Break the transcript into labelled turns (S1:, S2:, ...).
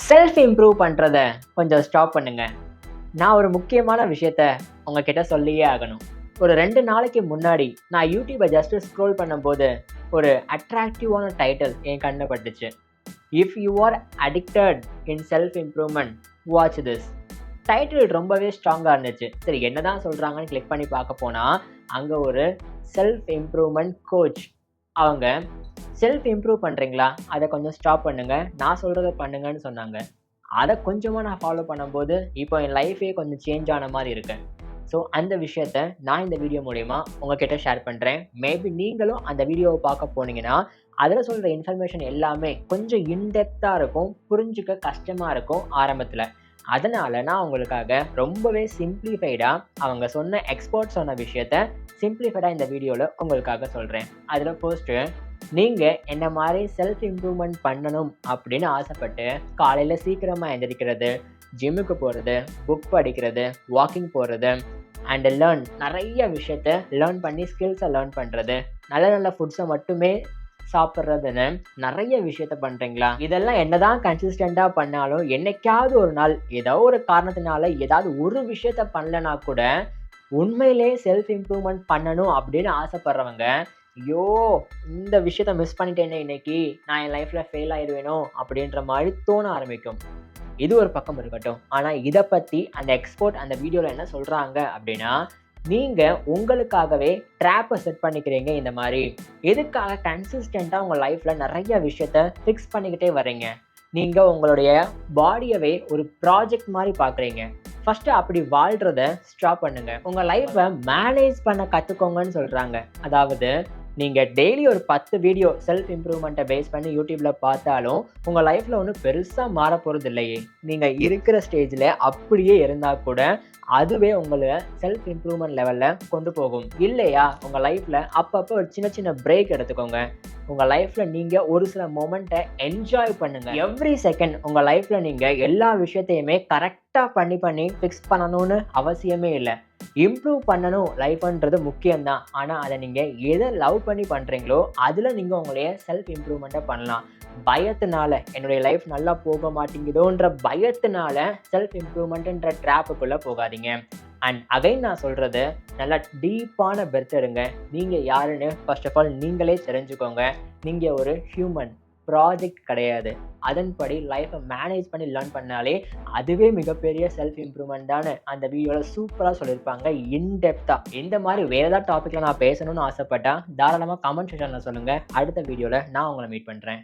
S1: Self improve பண்ணுறத கொஞ்சம் stop பண்ணுங்க. நான் ஒரு முக்கியமான விஷயத்த உங்ககிட்ட சொல்லியே ஆகணும். ஒரு 2 நாளைக்கு முன்னாடி நான் யூடியூபை ஜஸ்ட் ஸ்க்ரோல் பண்ணும்போது ஒரு அட்ராக்டிவான டைட்டில் என் கண்ணில் பட்டுச்சு. If you are addicted in self improvement watch this. Title ரொம்பவே ஸ்ட்ராங்காக இருந்துச்சு. சரி, என்னதான் சொல்கிறாங்கன்னு கிளிக் பண்ணி பார்க்க போனால் அங்கே ஒரு செல்ஃப் இம்ப்ரூவ்மெண்ட் கோச் அவங்க செல்ஃப் இம்ப்ரூவ் பண்ணுறீங்களா, அதை கொஞ்சம் ஸ்டாப் பண்ணுங்கள், நான் சொல்கிறத பண்ணுங்கன்னு சொன்னாங்க. அதை கொஞ்சமாக நான் ஃபாலோ பண்ணும்போது இப்போ என் லைஃபே கொஞ்சம் சேஞ்ச் ஆன மாதிரி இருக்கு. ஸோ அந்த விஷயத்த நான் இந்த வீடியோ மூலயமா உங்ககிட்ட ஷேர் பண்ணுறேன். மேபி நீங்களும் அந்த வீடியோவை பார்க்க போனீங்கன்னா அதில் சொல்கிற இன்ஃபர்மேஷன் எல்லாமே கொஞ்சம் இன்டெப்த்தாக இருக்கும், புரிஞ்சுக்க கஷ்டமாக இருக்கும் ஆரம்பத்தில். அதனால் நான் உங்களுக்காக ரொம்பவே சிம்பிளிஃபைடாக அவங்க சொன்ன எக்ஸ்பர்ட் சொன்ன விஷயத்த சிம்பிளிஃபைடாக இந்த வீடியோவில் உங்களுக்காக சொல்கிறேன். அதில் ஃபர்ஸ்ட்டு, நீங்கள் என்ன மாதிரி செல்ஃப் இம்ப்ரூவ்மெண்ட் பண்ணணும் அப்படின்னு ஆசைப்பட்டு காலையில் சீக்கிரமாக எழுந்திரிக்கிறது, ஜிம்முக்கு போகிறது, புக் படிக்கிறது, வாக்கிங் போகிறது அண்ட் நிறைய விஷயத்த லேர்ன் பண்ணி ஸ்கில்ஸை லேர்ன் பண்ணுறது, நல்ல நல்ல ஃபுட்ஸை மட்டுமே சாப்பிட்றதுன்னு நிறைய விஷயத்த பண்ணுறீங்களா? இதெல்லாம் என்னதான் கன்சிஸ்டண்ட்டாக பண்ணாலும் என்னைக்காவது ஒரு நாள் ஏதோ ஒரு காரணத்தினால ஏதாவது ஒரு விஷயத்த பண்ணலனா கூட உண்மையிலே செல்ஃப் இம்ப்ரூவ்மெண்ட் பண்ணணும் அப்படின்னு ஆசைப்படுறவங்க, ஐயோ இந்த விஷயத்த மிஸ் பண்ணிட்டேனே இன்னைக்கு, நான் என் லைஃப்பில் ஃபெயில் ஆயிடுவேனோ அப்படின்ற மாதிரி தோண ஆரம்பிக்கும். இது ஒரு பக்கம் இருக்கட்டும். ஆனால் இதை பற்றி அந்த எக்ஸ்பர்ட் அந்த வீடியோவில் என்ன சொல்கிறாங்க அப்படின்னா, நீங்கள் உங்களுக்காகவே ட்ராப்பை செட் பண்ணிக்கிறீங்க. இந்த மாதிரி எதுக்காக கன்சிஸ்டண்ட்டாக உங்கள் லைஃப்பில் நிறைய விஷயத்த ஃபிக்ஸ் பண்ணிக்கிட்டே வர்றீங்க. நீங்கள் உங்களுடைய பாடியவே ஒரு ப்ராஜெக்ட் மாதிரி பார்க்குறீங்க. ஃபஸ்ட்டு அப்படி வாழ்கிறத ஸ்டாப் பண்ணுங்கள். உங்கள் லைஃப்பை மேனேஜ் பண்ண கற்றுக்கோங்கன்னு சொல்கிறாங்க. அதாவது நீங்கள் டெய்லி ஒரு 10 வீடியோ செல்ஃப் இம்ப்ரூவ்மெண்ட்டை பேஸ் பண்ணி யூடியூப்பில் பார்த்தாலும் உங்கள் லைஃப்பில் ஒன்றும் பெருசாக மாற போகிறது இல்லையே. நீங்கள் இருக்கிற ஸ்டேஜில் அப்படியே இருந்தால் கூட அதுவே உங்களை செல்ஃப் இம்ப்ரூவ்மெண்ட் லெவலில் கொண்டு போகும். இல்லையா, உங்கள் லைஃப்பில் அப்பப்போ ஒரு சின்ன சின்ன பிரேக் எடுத்துக்கோங்க. உங்கள் லைஃப்பில் நீங்கள் ஒரு சில மொமெண்ட்டை என்ஜாய் பண்ணுங்கள். எவ்ரி செகண்ட் உங்கள் லைஃப்பில் நீங்கள் எல்லா விஷயத்தையுமே கரெக்டாக பண்ணி ஃபிக்ஸ் பண்ணணும்னு அவசியமே இல்லை. இம்ப்ரூவ் பண்ணணும் லைஃப்ன்றது முக்கியம்தான். ஆனால் அதை நீங்கள் எதை லவ் பண்ணி பண்ணுறீங்களோ அதில் நீங்கள் உங்களைய செல்ஃப் இம்ப்ரூவ்மெண்ட்டை பண்ணலாம். பயத்தினால என்னுடைய லைஃப் நல்லா போக மாட்டேங்குதோன்ற பயத்தினால செல்ஃப் இம்ப்ரூவ்மெண்ட்ன்ற ட்ராப்புக்குள்ளே போகாதீங்க. அண்ட் அகைன் நான் சொல்கிறது, நல்லா டீப்பான பெர்த் எடுங்க. நீங்கள் யாருன்னு ஃபர்ஸ்ட் ஆஃப் ஆல் நீங்களே தெரிஞ்சுக்கோங்க. நீங்கள் ஒரு ஹியூமன், ப்ராஜெக்ட் கிடையாது. அதன்படி லைஃப்பை மேனேஜ் பண்ணி லேர்ன் பண்ணாலே அதுவே மிகப்பெரிய செல்ஃப் இம்ப்ரூவ்மெண்ட் தானே. அந்த வீடியோவில் சூப்பராக சொல்லியிருப்பாங்க இன்டெப்த்தாக. இந்த மாதிரி வேறு ஏதாவது டாப்பிக்கில் நான் பேசணும்னு ஆசைப்பட்டா தாராளமாக கமெண்ட் செக்ஷனில் சொல்லுங்கள். அடுத்த வீடியோவில் நான் உங்களை மீட் பண்ணுறேன்.